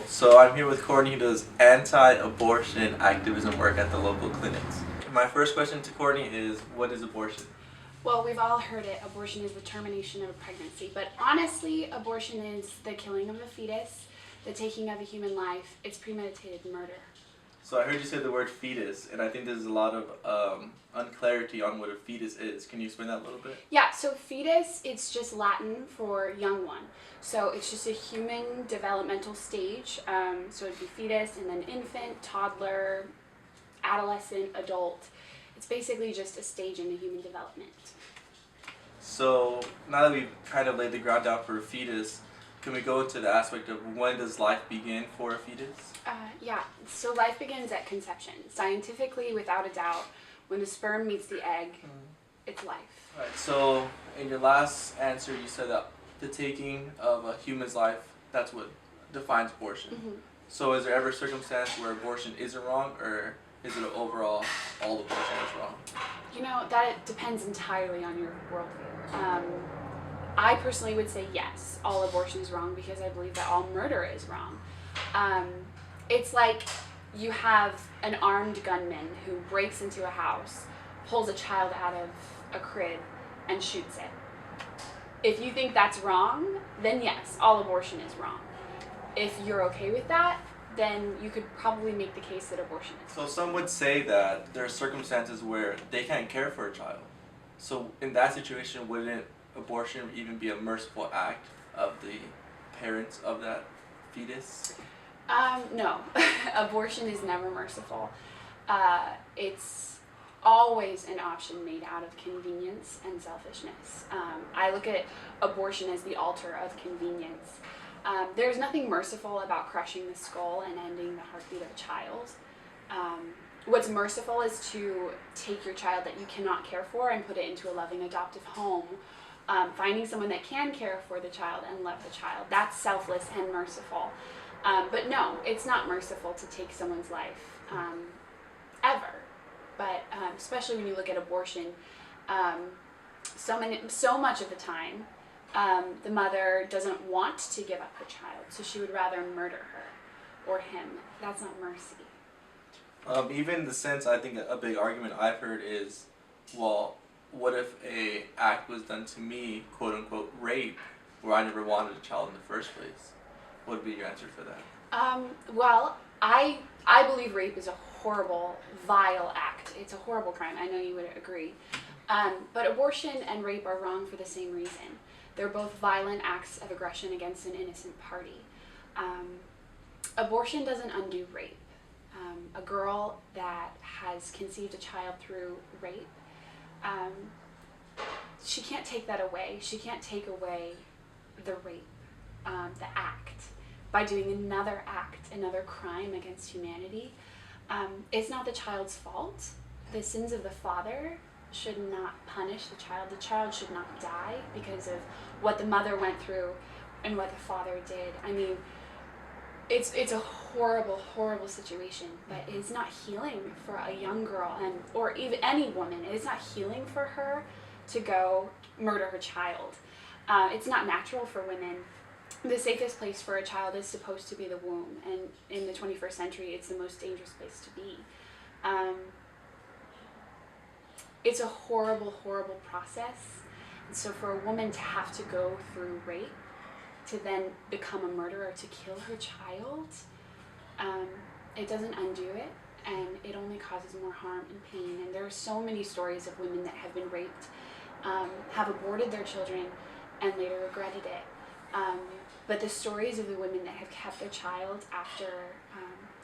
So I'm here with Courtney, who does anti-abortion activism work at the local clinics. My first question to Courtney is, what is abortion? Well, we've all heard it. Abortion is the termination of a pregnancy. But honestly, abortion is the killing of a fetus, the taking of a human life. It's premeditated murder. So I heard you say the word fetus, and I think there's a lot of unclarity on what a fetus is. Can you explain that a little bit? Yeah, so fetus, it's just Latin for young one. So it's just a human developmental stage. So it'd be fetus and then infant, toddler, adolescent, adult. It's basically just a stage in the human development. So now that we've kind of laid the ground down for a fetus, can we go into the aspect of when does life begin for a fetus? Yeah, so life begins at conception. Scientifically, without a doubt, when the sperm meets the egg, it's life. Right. So in your last answer, you said that the taking of a human's life, that's what defines abortion. Mm-hmm. So is there ever a circumstance where abortion isn't wrong, or is it overall all abortion is wrong? You know, that depends entirely on your worldview. I personally would say yes, all abortion is wrong because I believe that all murder is wrong. It's like you have an armed gunman who breaks into a house, pulls a child out of a crib, and shoots it. If you think that's wrong, then yes, all abortion is wrong. If you're okay with that, then you could probably make the case that abortion is wrong. So some would say that there are circumstances where they can't care for a child. So in that situation, wouldn't abortion even be a merciful act of the parents of that fetus? No, abortion is never merciful. It's always an option made out of convenience and selfishness. I look at abortion as the altar of convenience. There's nothing merciful about crushing the skull and ending the heartbeat of a child. What's merciful is to take your child that you cannot care for and put it into a loving adoptive home. Finding someone that can care for the child and love the child. That's selfless and merciful. But no, it's not merciful to take someone's life, ever. But especially when you look at abortion, so much of the time, the mother doesn't want to give up her child, so she would rather murder her or him. That's not mercy. Even in the sense, I think a big argument I've heard is, well, what if a act was done to me, quote unquote, rape, where I never wanted a child in the first place? What would be your answer for that? Well, I believe rape is a horrible, vile act. It's a horrible crime. I know you would agree. But abortion and rape are wrong for the same reason. They're both violent acts of aggression against an innocent party. Abortion doesn't undo rape. A girl that has conceived a child through rape, she can't take that away. She can't take away the rape, the act, by doing another act, another crime against humanity. It's not the child's fault. The sins of the father should not punish the child. The child should not die because of what the mother went through and what the father did. I mean, it's a horrible, horrible situation, but it's not healing for a young girl or even any woman. It is not healing for her to go murder her child. It's not natural for women. The safest place for a child is supposed to be the womb, and in the 21st century, it's the most dangerous place to be. It's a horrible, horrible process. And so for a woman to have to go through rape, to then become a murderer, to kill her child, it doesn't undo it, and it only causes more harm and pain. And there are so many stories of women that have been raped, have aborted their children, and later regretted it. But the stories of the women that have kept their child after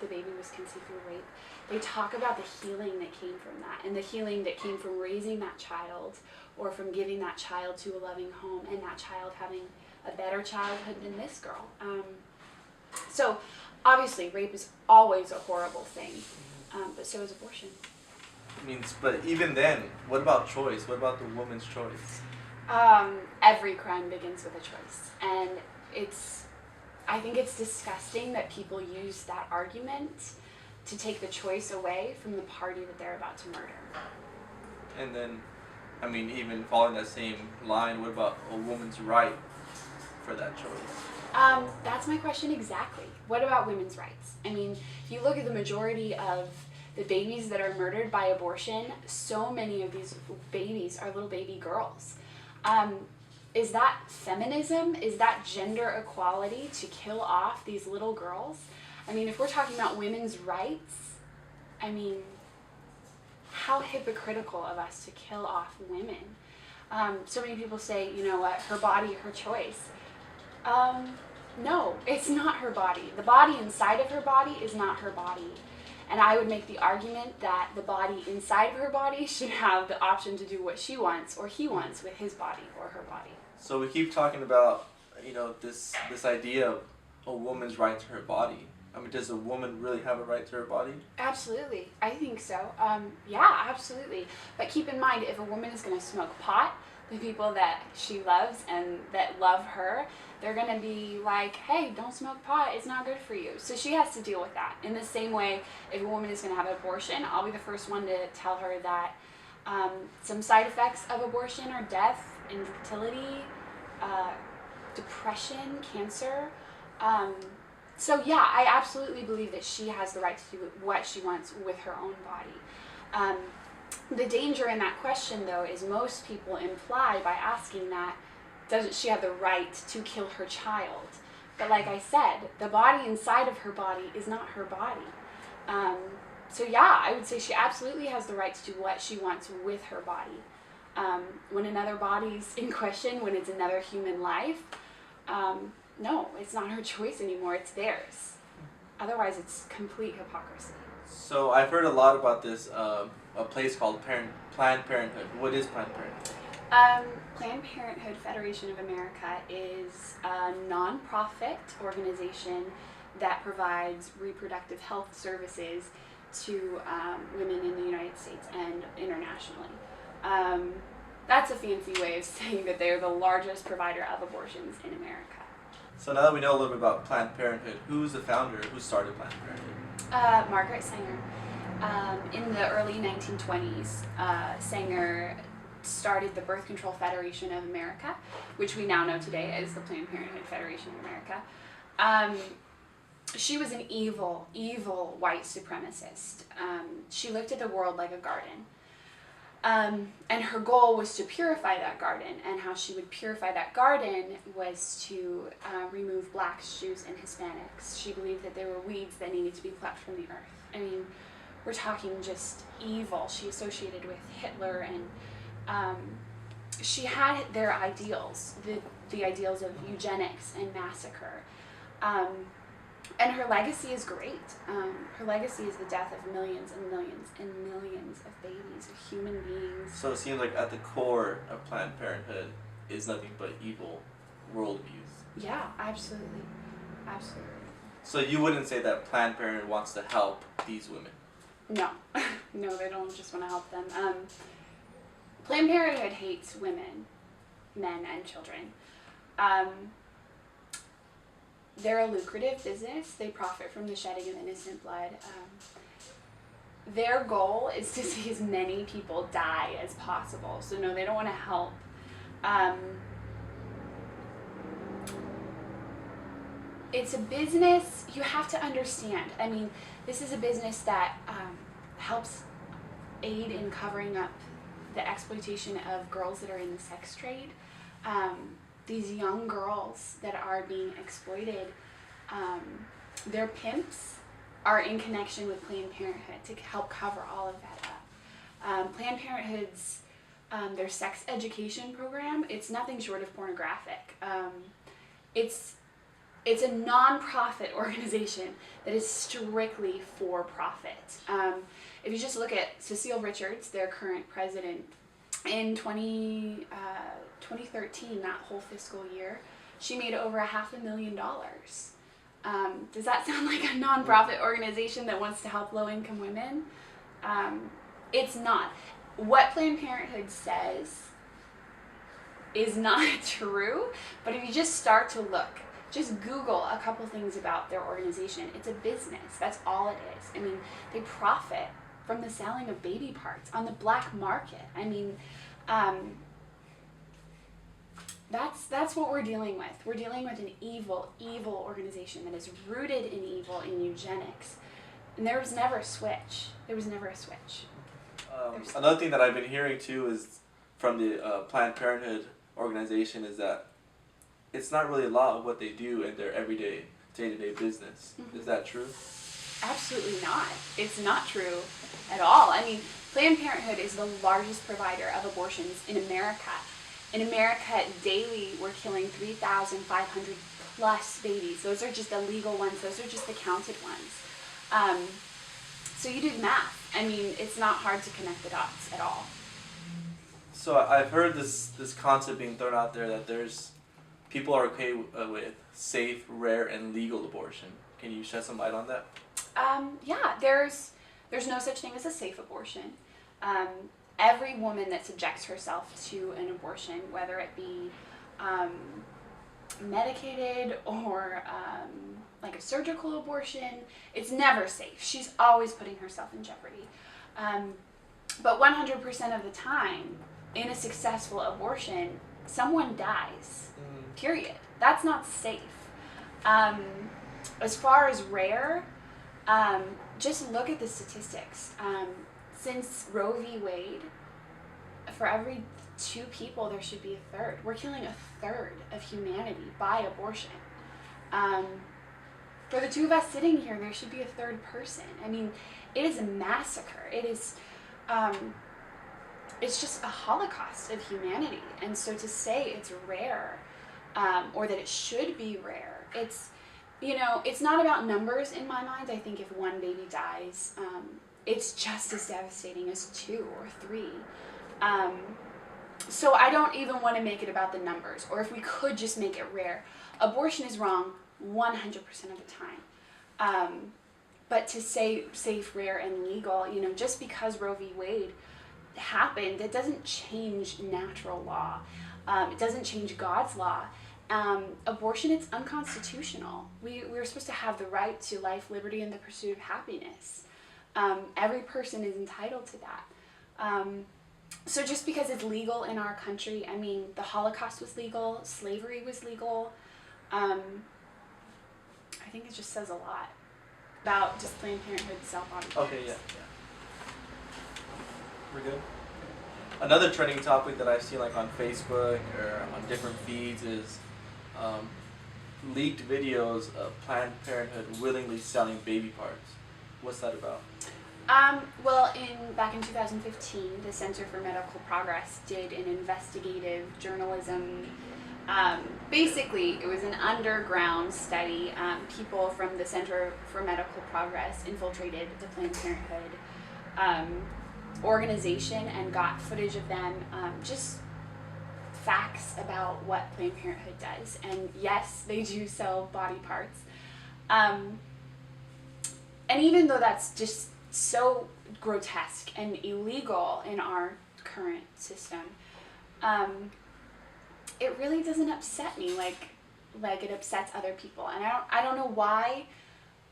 the baby was conceived through rape, they talk about the healing that came from that, and the healing that came from raising that child, or from giving that child to a loving home, and that child having a better childhood than this girl. So obviously rape is always a horrible thing, but so is abortion. But even then, what about choice? What about the woman's choice? Every crime begins with a choice, and I think it's disgusting that people use that argument to take the choice away from the party that they're about to murder. And then, I mean, even following that same line, what about a woman's right for that choice? That's my question exactly. What about women's rights? I mean, if you look at the majority of the babies that are murdered by abortion, so many of these babies are little baby girls. Is that feminism? Is that gender equality to kill off these little girls? I mean, if we're talking about women's rights, I mean, how hypocritical of us to kill off women. So many people say, you know what, her body, her choice. No, it's not her body. The body inside of her body is not her body. And I would make the argument that the body inside of her body should have the option to do what she wants or he wants with his body or her body. So we keep talking about, this idea of a woman's right to her body. I mean, does a woman really have a right to her body? Absolutely. I think so. Yeah, absolutely. But keep in mind, if a woman is going to smoke pot, the people that she loves and that love her, they're going to be like, hey, don't smoke pot. It's not good for you. So she has to deal with that. In the same way, if a woman is going to have an abortion, I'll be the first one to tell her that some side effects of abortion are death, infertility, depression, cancer. So yeah, I absolutely believe that she has the right to do what she wants with her own body. The danger in that question, though, is most people imply by asking that, doesn't she have the right to kill her child? But like I said, the body inside of her body is not her body. So yeah, I would say she absolutely has the right to do what she wants with her body. When another body's in question, when it's another human life, no, it's not her choice anymore, it's theirs. Otherwise, it's complete hypocrisy. So I've heard a lot about this, a place called Planned Parenthood. What is Planned Parenthood? Planned Parenthood Federation of America is a non-profit organization that provides reproductive health services to women in the United States and internationally. That's a fancy way of saying that they're the largest provider of abortions in America. So now that we know a little bit about Planned Parenthood, who's the founder? Who started Planned Parenthood? Margaret Sanger. In the early 1920s, Sanger started the Birth Control Federation of America, which we now know today as the Planned Parenthood Federation of America. She was an evil, evil white supremacist. She looked at the world like a garden. And her goal was to purify that garden, and how she would purify that garden was to remove blacks, Jews, and Hispanics. She believed that there were weeds that needed to be plucked from the earth. I mean, we're talking just evil. She associated with Hitler, and she had their ideals, the ideals of eugenics and massacre. And her legacy is great. Her legacy is the death of millions and millions and millions of babies, of human beings. So it seems like at the core of Planned Parenthood is nothing but evil worldviews. Yeah, absolutely. Absolutely. So you wouldn't say that Planned Parenthood wants to help these women? No. No, they don't just want to help them. Planned Parenthood hates women, men, and children. They're a lucrative business. They profit from the shedding of innocent blood. Their goal is to see as many people die as possible. So no, they don't want to help. It's a business, you have to understand. I mean, this is a business that helps aid in covering up the exploitation of girls that are in the sex trade. These young girls that are being exploited, their pimps are in connection with Planned Parenthood to help cover all of that up. Planned Parenthood's, their sex education program, it's nothing short of pornographic. It's a non-profit organization that is strictly for profit. If you just look at Cecile Richards, their current president, in 2013, that whole fiscal year, she made over $500,000. Does that sound like a non-profit organization that wants to help low-income women? It's not. What Planned Parenthood says is not true, but if you just start to look, just Google a couple things about their organization. It's a business. That's all it is. I mean, they profit from the selling of baby parts on the black market. I mean, That's what we're dealing with. We're dealing with an evil organization that is rooted in evil, in eugenics. And there was never a switch. Another thing that I've been hearing too is from the Planned Parenthood organization is that it's not really a lot of what they do in their everyday, day-to-day business. Mm-hmm. Is that true? Absolutely not. It's not true at all. I mean, Planned Parenthood is the largest provider of abortions in America. In America, daily, we're killing 3,500 plus babies. Those are just the legal ones. Those are just the counted ones. So you do the math. I mean, it's not hard to connect the dots at all. So I've heard this concept being thrown out there that people are okay with safe, rare, and legal abortion. Can you shed some light on that? Yeah, there's no such thing as a safe abortion. Every woman that subjects herself to an abortion, whether it be medicated or like a surgical abortion, it's never safe. She's always putting herself in jeopardy. But 100% of the time, in a successful abortion, someone dies. Period. That's not safe. As far as rare, just look at the statistics. Since Roe v. Wade, for every 2 people, there should be a third. We're killing a third of humanity by abortion. For the 2 of us sitting here, there should be a third person. I mean, it is a massacre. It is, it's just a holocaust of humanity. And so to say it's rare, or that it should be rare, it's not about numbers in my mind. I think if 1 baby dies, it's just as devastating as 2 or 3. So I don't even want to make it about the numbers, or if we could just make it rare. Abortion is wrong 100% of the time. But to say safe, rare, and legal, just because Roe v. Wade happened, it doesn't change natural law. It doesn't change God's law. Abortion, it's unconstitutional. We're supposed to have the right to life, liberty, and the pursuit of happiness. Every person is entitled to that. So just because it's legal in our country, I mean, the Holocaust was legal, slavery was legal. I think it just says a lot about just Planned Parenthood itself, obviously. Okay, yeah. We're good? Another trending topic that I've seen like on Facebook or on different feeds is leaked videos of Planned Parenthood willingly selling baby parts. What's that about? Well, back in 2015, the Center for Medical Progress did an investigative journalism. Basically, it was an underground study. People from the Center for Medical Progress infiltrated the Planned Parenthood organization and got footage of them, just facts about what Planned Parenthood does. And yes, they do sell body parts. And even though that's just so grotesque and illegal in our current system, it really doesn't upset me like it upsets other people. And I don't know why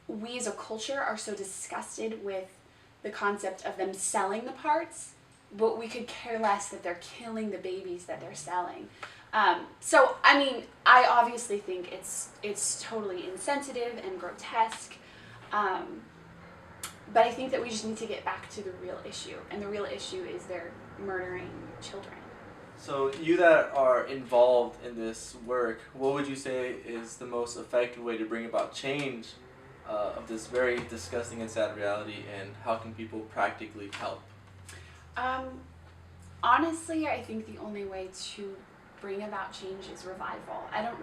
we as a culture are so disgusted with the concept of them selling the parts, but we could care less that they're killing the babies that they're selling. So I mean, I obviously think it's totally insensitive and grotesque. But I think that we just need to get back to the real issue, and the real issue is they're murdering children. So you that are involved in this work, what would you say is the most effective way to bring about change of this very disgusting and sad reality, and how can people practically help? Honestly, I think the only way to bring about change is revival. I don't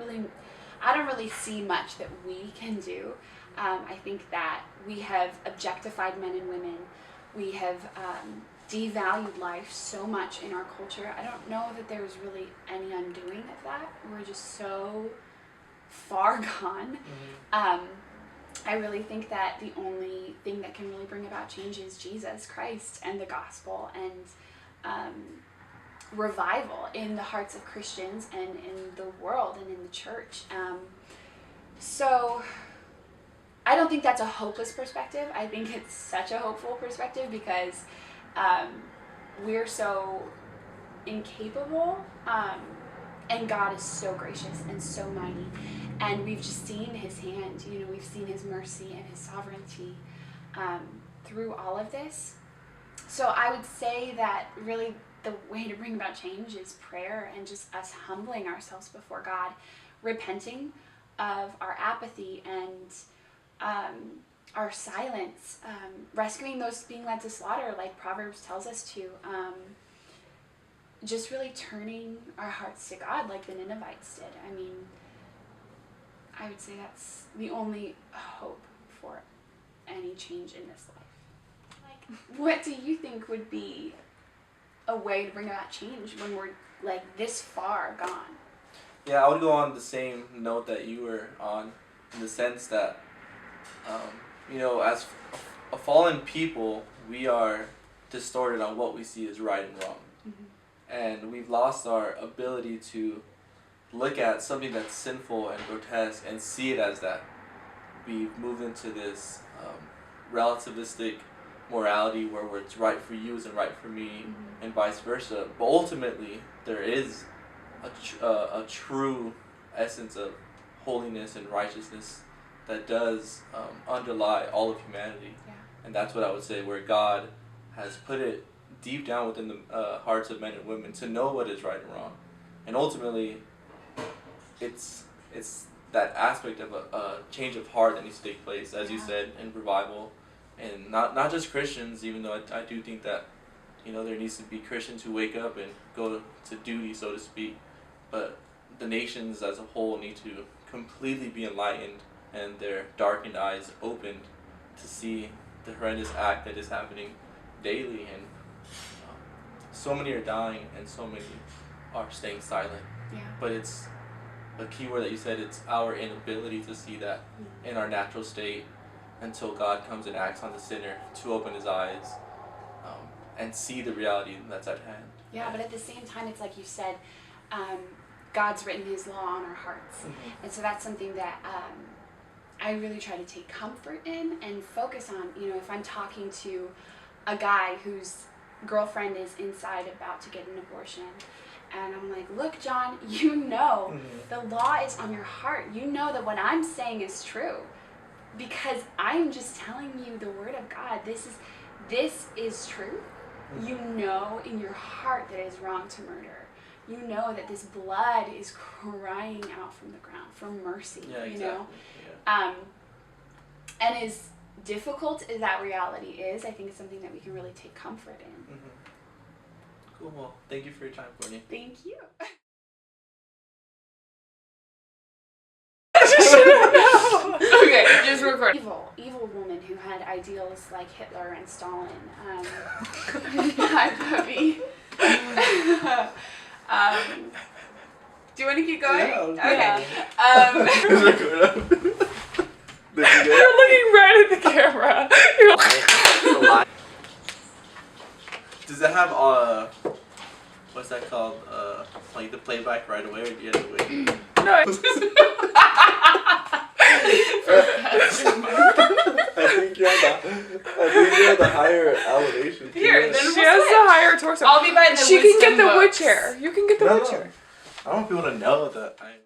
really see much that we can do. I think that we have objectified men and women. We have devalued life so much in our culture. I don't know that there's really any undoing of that. We're just so far gone. Mm-hmm. I really think that the only thing that can really bring about change is Jesus Christ and the gospel and revival in the hearts of Christians and in the world and in the church. So I don't think that's a hopeless perspective. I think it's such a hopeful perspective because we're so incapable And God is so gracious and so mighty. And we've just seen his hand, we've seen his mercy and his sovereignty through all of this. So I would say that really the way to bring about change is prayer and just us humbling ourselves before God, repenting of our apathy and our silence, rescuing those being led to slaughter, like Proverbs tells us to. Just really turning our hearts to God like the Ninevites did. I mean, I would say that's the only hope for any change in this life. Like, what do you think would be a way to bring about change when we're like this far gone? Yeah, I would go on the same note that you were on, in the sense that, as a fallen people, we are distorted on what we see as right and wrong. Mm-hmm. And we've lost our ability to look at something that's sinful and grotesque and see it as that. We've moved into this relativistic morality where what's right for you isn't right for me, mm-hmm. and vice versa. But ultimately, there is a true essence of holiness and righteousness that does underlie all of humanity. Yeah. And that's what I would say, where God has put it deep down within the hearts of men and women to know what is right and wrong. And ultimately, it's that aspect of a change of heart that needs to take place, as you said, in revival. And not just Christians, even though I do think that, there needs to be Christians who wake up and go to duty, so to speak. But the nations as a whole need to completely be enlightened and their darkened eyes opened to see the horrendous act that is happening daily. And so many are dying and so many are staying silent. Yeah. But it's a key word that you said, it's our inability to see that in our natural state until God comes and acts on the sinner to open his eyes and see the reality that's at hand. Yeah, but at the same time, it's like you said, God's written his law on our hearts. Mm-hmm. And so that's something that I really try to take comfort in and focus on. If I'm talking to a guy whose girlfriend is inside about to get an abortion, and I'm like, look, John, mm-hmm. the law is on your heart. You know that what I'm saying is true because I'm just telling you the word of God. This is true. Mm-hmm. You know in your heart that it is wrong to murder. You know that this blood is crying out from the ground for mercy. Yeah, exactly. Yeah. And as difficult as that reality is, I think it's something that we can really take comfort in. Mm-hmm. Cool. Well, thank you for your time, Courtney. Thank you. Okay, just record. Evil woman who had ideals like Hitler and Stalin. Hi, puppy. Do you want to keep going? Yeah, okay. You're looking right at the camera. Does it have what's that called? Like the playback right away, or do you have to wait? No. I think you're the higher elevation. Here, then she has the higher torso. I'll be by the She can get the wood chair. You can get the wood chair. I don't want people to know that I